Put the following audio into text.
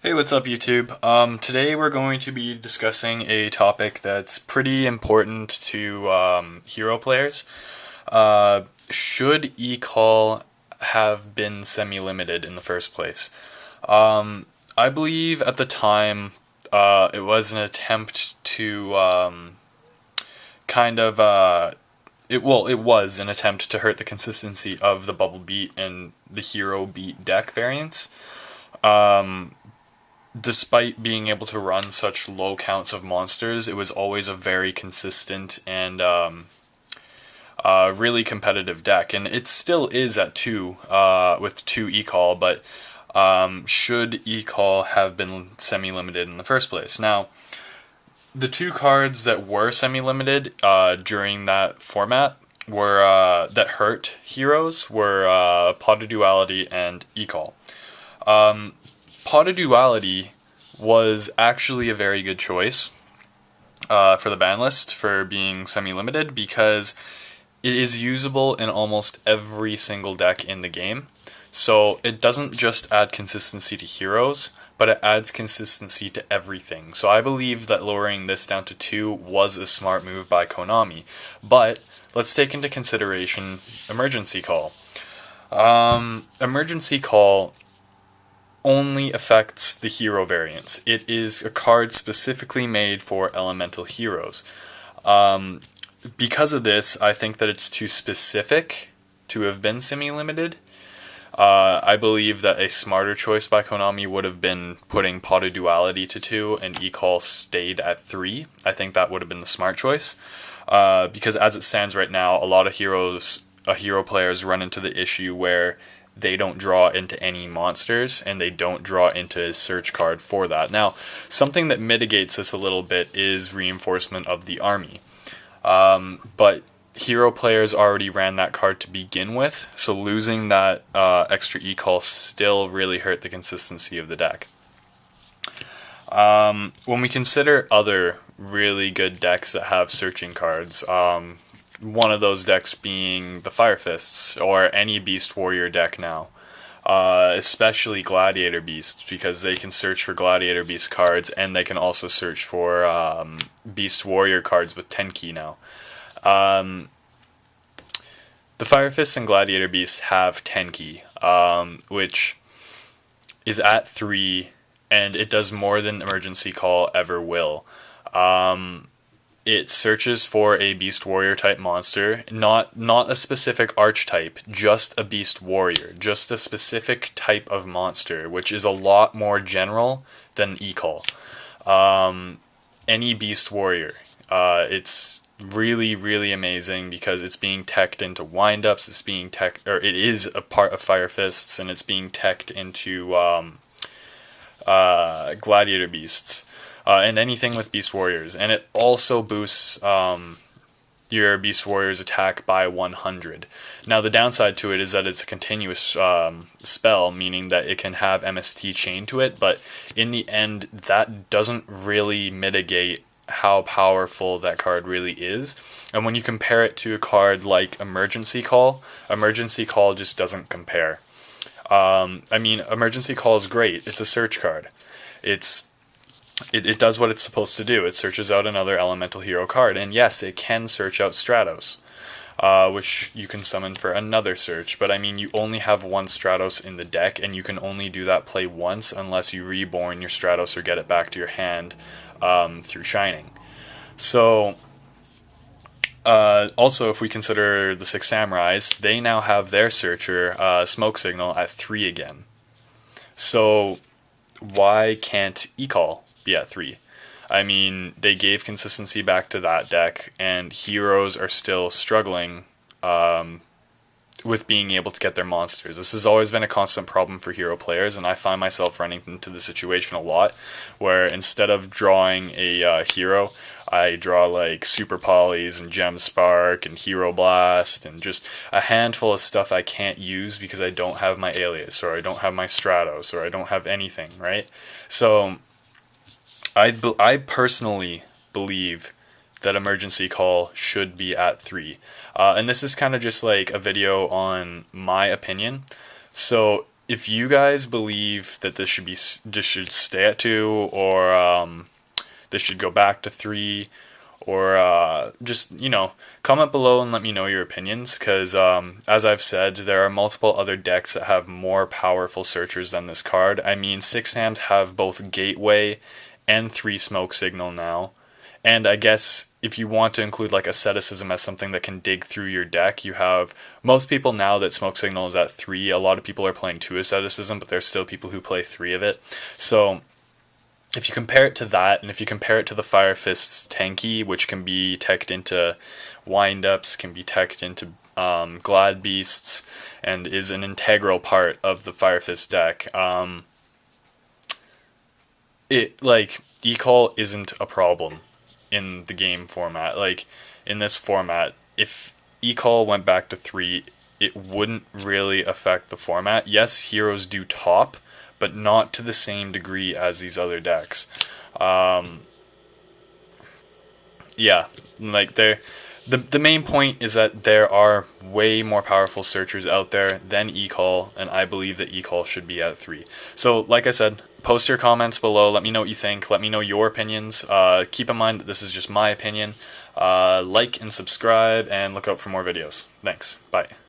Hey, what's up, YouTube? Today we're going to be discussing a topic that's pretty important to hero players. Should eCall have been semi-limited in the first place? I believe at the time it was an attempt to kind of it was an attempt to hurt the consistency of the Bubble Beat and the Hero Beat deck variants. Despite being able to run such low counts of monsters, it was always a very consistent and really competitive deck, and it still is at two with two eCall. But should eCall have been semi-limited in the first place? Now, the two cards that were semi-limited during that format were that hurt heroes were Pot of Duality and eCall. Pot of Duality was actually a very good choice for the ban list for being semi-limited because it is usable in almost every single deck in the game. So it doesn't just add consistency to heroes, but it adds consistency to everything. So I believe that lowering this down to 2 was a smart move by Konami. But let's take into consideration Emergency Call. Emergency Call only affects the hero variants. It is a card specifically made for elemental heroes. Because of this, I think that it's too specific to have been semi-limited. I believe that a smarter choice by Konami would have been putting Pot of Duality to 2 and eCall stayed at 3. I think that would have been the smart choice. Because as it stands right now, a lot of hero players run into the issue where they don't draw into any monsters, and they don't draw into a search card for that. Now, something that mitigates this a little bit is reinforcement of the army. But hero players already ran that card to begin with, so losing that extra eCall still really hurt the consistency of the deck. When we consider other really good decks that have searching cards, one of those decks being the Fire Fists, or any Beast Warrior deck now. Especially Gladiator Beasts, because they can search for Gladiator Beast cards, and they can also search for Beast Warrior cards with Tenki now. The Fire Fists and Gladiator Beasts have Tenki, which is at 3, and it does more than Emergency Call ever will. It searches for a Beast Warrior type monster, not a specific archetype, just a Beast Warrior, just a specific type of monster, which is a lot more general than eCall. Any Beast Warrior. It's really, really amazing because it's being teched into windups, it is a part of Fire Fists, and it's being teched into Gladiator Beasts. And anything with Beast Warriors. And it also boosts your Beast Warrior's attack by 100. Now, the downside to it is that it's a continuous spell, meaning that it can have MST chained to it, but in the end, that doesn't really mitigate how powerful that card really is. And when you compare it to a card like Emergency Call just doesn't compare. Emergency Call is great. It's a search card. It does what it's supposed to do. It searches out another elemental hero card, and yes, it can search out Stratos, which you can summon for another search, but you only have one Stratos in the deck, and you can only do that play once unless you reborn your Stratos or get it back to your hand through Shining. So, also, if we consider the Six Samurais, they now have their searcher, Smoke Signal, at 3 again. So, why can't eCall be at 3? They gave consistency back to that deck, and heroes are still struggling with being able to get their monsters. This has always been a constant problem for hero players, and I find myself running into the situation a lot, where instead of drawing a hero, I draw like Super Polys and Gem Spark and Hero Blast and just a handful of stuff I can't use because I don't have my Alias, or I don't have my Stratos, or I don't have anything, right? So I personally believe that Emergency Call should be at 3. And this is kind of just like a video on my opinion. So if you guys believe that this should stay at 2, or this should go back to 3, or just, comment below and let me know your opinions, because as I've said, there are multiple other decks that have more powerful searchers than this card. I mean, 6 Hams have both Gateway and 3 Smoke Signal now. And I guess if you want to include like Asceticism as something that can dig through your deck, you have most people now that Smoke Signal is at 3. A lot of people are playing 2 Asceticism, but there's still people who play 3 of it. So if you compare it to that, and if you compare it to the Fire Fist's Tanky, which can be teched into Wind-Ups, can be teched into Glad Beasts, and is an integral part of the Fire Fist deck, E-Call isn't a problem in the game format. Like, in this format, if E-Call went back to 3, it wouldn't really affect the format. Yes, heroes do top, but not to the same degree as these other decks. Yeah, like the main point is that there are way more powerful searchers out there than E-Call, and I believe that E-Call should be at 3. So, like I said, post your comments below, let me know what you think, let me know your opinions. Keep in mind that this is just my opinion. Like and subscribe, and look out for more videos. Thanks, bye.